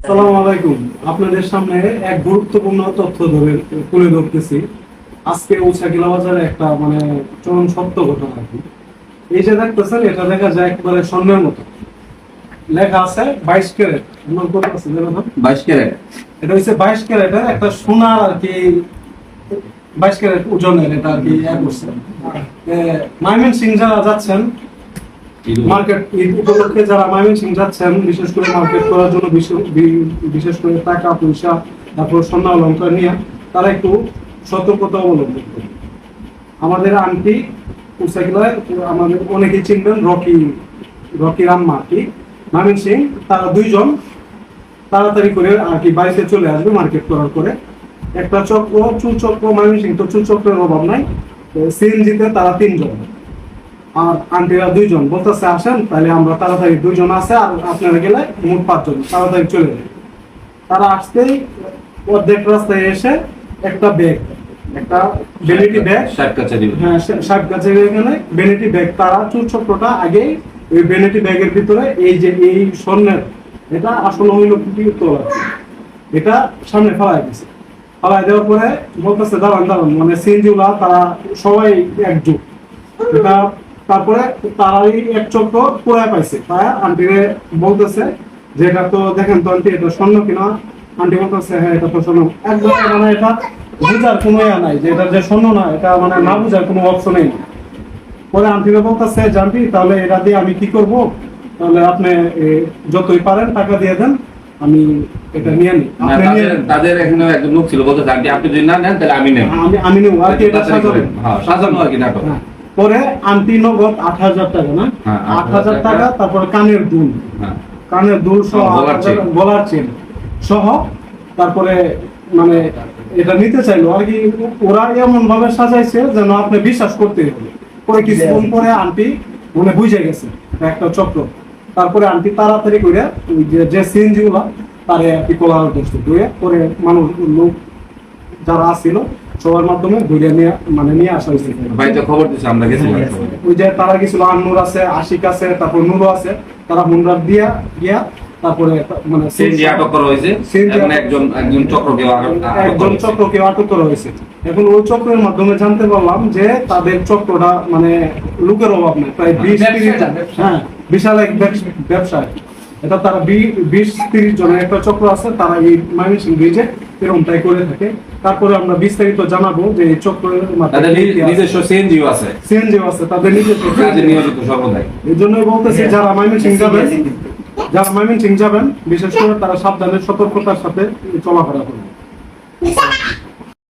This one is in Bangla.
আসসালামু আলাইকুম। আপনাদের সামনে এক গুরুত্বপূর্ণ তথ্য তুলে ধরতেছি। আজকে উচাকিলা বাজারে একটা চরম সত্য ঘটনা আর কি। এই যে দেখতেছেন, এটা দেখা যায় একবারে স্বর্ণের মতো। লেখা আছে 22 ক্যারেট। আমার কত আছে দেখুন, 22 ক্যারেট। এটা হচ্ছে 22 ক্যারেটের একটা সোনা আর কি, 22 ক্যারেট ওজনের এটা আর কি করছে। ময়মনসিং যারা যাচ্ছেন মার্কেট ঈদ উপলক্ষে, যারা ময়মনসিং যাচ্ছেন বিশেষ করে মার্কেট করার জন্য, বিশেষ করে টাকা পয়সা তারপর স্বর্ণ অলঙ্কার নিয়ে, তারা একটু সতর্কতা অবলম্বন করে। আমাদের আন্টি উসাকিলায় আমাদের অনেকেই চিনবেন, রকি রাম্মা আর কি, ময়মনসিং। তারা দুইজন তাড়াতাড়ি করে আর কি বাড়িতে চলে আসবে মার্কেট করার পরে। একটা চক্র, চুল চক্র, ময়মনসিং তো চুল চক্রের অভাব নাই, সিএনজিতে তারা 3 জন আর আন্টিরা 2 জন। বলতেছে আসেন তাহলে আমরা তাড়াতাড়ি, 2 জন আছে আর আপনারা গেলে মোট 5 জন, তাড়াতাড়ি চলে যায়। তারা আসতেই অর্ধেক রাস্তায় এসে একটা ব্যাগ, একটা ভ্যানিটি ব্যাগ, সাপ গাছের এখানে ভ্যানিটি ব্যাগ, তারা চুল চক্রটা আগেই ওই ভ্যানিটি ব্যাগের ভিতরে এই যে এই স্বর্ণের, এটা আসলে হইল কোটি তোলা, এটা সামনে ফেলাই দিচ্ছে। ফেলাই দেওয়ার পরে বলতেছে দাঁড়ান দাঁড়ান, সিএনজিওয়ালা তারা সবাই একজোট। এটা তারপরে তারাই এক চক্র পুরাই পাইছে। তাই আন্টিরে বলতেছে যে এটা তো দেখেন তো আন্টি, এটা স্বর্ণ কিনা। আন্টি বলতেছে হ্যাঁ এটা তো স্বর্ণ। একদম এটা বুঝার কোনো ইয়া নাই যে এটা যে স্বর্ণ না, এটা না বুঝার কোনো অপশনই নেই। পরে আন্টিরে বলতেছে জানটি তাহলে এটা দিয়ে আমি কি করব, তাহলে আপনি যতই পারেন টাকা দিয়ে দেন, আমি এটা নিয়ে নিই। তাদের এখানে একজন লোক ছিল, বলতে আন্টি আপনি যদি না নেন তাহলে আমি নেব, আমি নেব আর কি, এটা সাজানো আর কি নাটক। পরে আন্টি নগদ 8,000 টাকা, না 8,000 টাকা, তারপরে কানের দুল সহ, গলার চেন সহ, তারপরে এটা নিতে চাইলো আর কি। ওরা এমন ভাবে সাজাইছে যেন আপনি বিশ্বাস করতে হবে। পরে কিছুক্ষণ পরে আন্টি বুঝে গেছে একটা চক্র। তারপরে আন্টি তাড়াতাড়ি করে ওই যে সিএনজি গুলা তারে আর কি কোলাহল করছে, পরে মানুষ লোক যারা আসছিল সবার মাধ্যমে ঘুরে নিয়ে আসা হয়েছে। খবর দিচ্ছে, আমরা গেছিলাম। ওই যে তারা গেছিল, আন্নুর আছে, আশিক আছে, তারপর নুরো আছে, তারা মুন্ডার গিয়া তারপরে সিএনজি আটক করা হয়েছে। একজন চক্রকে আটক করা হয়েছে। এখন ওই চক্রের মাধ্যমে জানতে পারলাম যে তাদের চক্রটা লোকের অভাব নেই, প্রায় 20-30 জন। হ্যাঁ, বিশাল এক ব্যবসায় এটা। তারা 20-30 জনের একটা চক্র আছে, তারা এই ময়মনসিং ব্রিজে এরকমটাই করে থাকে। তারপরে আমরা বিস্তারিত জানাবো যে এই চক্রের নিজস্ব সিএনজিও আছে, তাদের নিজস্ব কাজে নিয়োজিত সর্বদাই। এই জন্যই বলতেছি যারা ময়মনসিং যাবেন বিশেষ করে তারা সাবধানে সতর্কতার সাথে চলাফেরা করবেন।